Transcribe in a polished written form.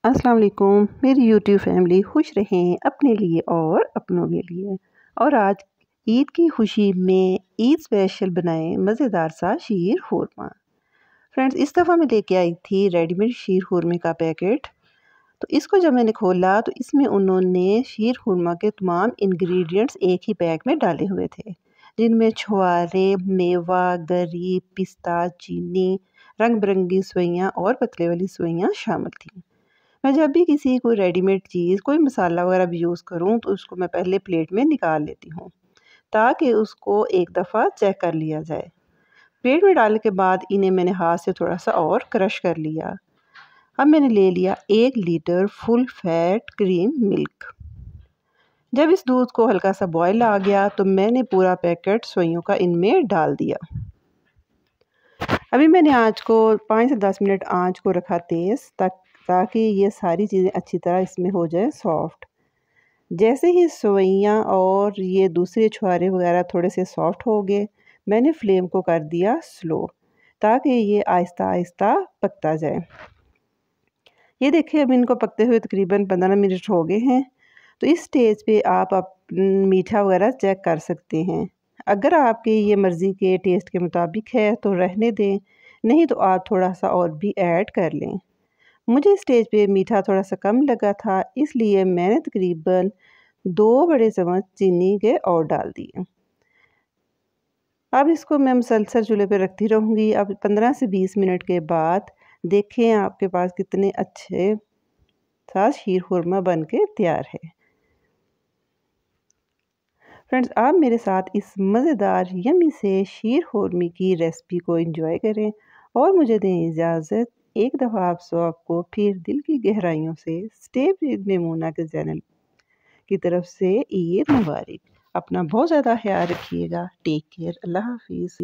अस्सलाम वालेकुम। मेरी यूट्यूब फैमिली खुश रहें अपने लिए और अपनों के लिए। और आज ईद की खुशी में ईद स्पेशल बनाए मज़ेदार सा शीर खुरमा। फ्रेंड्स, इस दफ़ा मैं लेके आई थी रेडीमेड शीर खुरमे का पैकेट। तो इसको जब मैंने खोला तो इसमें उन्होंने शीर खुरमा के तमाम इंग्रेडिएंट्स एक ही पैक में डाले हुए थे, जिनमें छुआरे, मेवा, गरी, पिस्ता, चीनी, रंग बिरंगी सुइयाँ और पतले वाली सुइयाँ शामिल थी। मैं जब भी किसी कोई रेडीमेड चीज़, कोई मसाला वगैरह भी यूज़ करूँ तो उसको मैं पहले प्लेट में निकाल लेती हूँ, ताकि उसको एक दफ़ा चेक कर लिया जाए। प्लेट में डालने के बाद इन्हें मैंने हाथ से थोड़ा-सा और क्रश कर लिया। अब मैंने ले लिया 1 litre full fat cream milk. जब इस दूध को हल्का सा बॉयल आ गया तो मैंने पूरा पैकेट सोइयों का इनमें डाल दिया। अभी मैंने आँच को 5 से 10 मिनट आँच को रखा तेज़, ताकि ये सारी चीज़ें अच्छी तरह इसमें हो जाए सॉफ्ट। जैसे ही सेवइयाँ और ये दूसरे छुआरे वगैरह थोड़े से सॉफ्ट हो गए, मैंने फ्लेम को कर दिया स्लो, ताकि ये आहिस्ता आहिस्ता पकता जाए। ये देखिए, अब इनको पकते हुए तकरीबन 15 मिनट हो गए हैं। तो इस स्टेज पे आप मीठा वगैरह चेक कर सकते हैं। अगर आपकी ये मर्ज़ी के टेस्ट के मुताबिक है तो रहने दें, नहीं तो आप थोड़ा सा और भी ऐड कर लें। मुझे स्टेज पे मीठा थोड़ा सा कम लगा था, इसलिए मैंने तकरीबन 2 बड़े चम्मच चीनी के और डाल दिए। अब इसको मैं मुसलसल चूल्हे पे रखती रहूँगी। अब 15 से 20 मिनट के बाद देखें आपके पास कितने अच्छे सा शीर खुरमा बन के तैयार है। फ्रेंड्स, आप मेरे साथ इस मज़ेदार यम्मी से शीर खुरमे की रेसिपी को एंजॉय करें और मुझे दें इजाज़त। एक दफ़ा आप सबको फिर दिल की गहराइयों से स्टे विद मेमूना के चैनल की तरफ से ईद मुबारक। अपना बहुत ज़्यादा ख्याल रखिएगा। Take care. अल्लाह हाफ़िज़।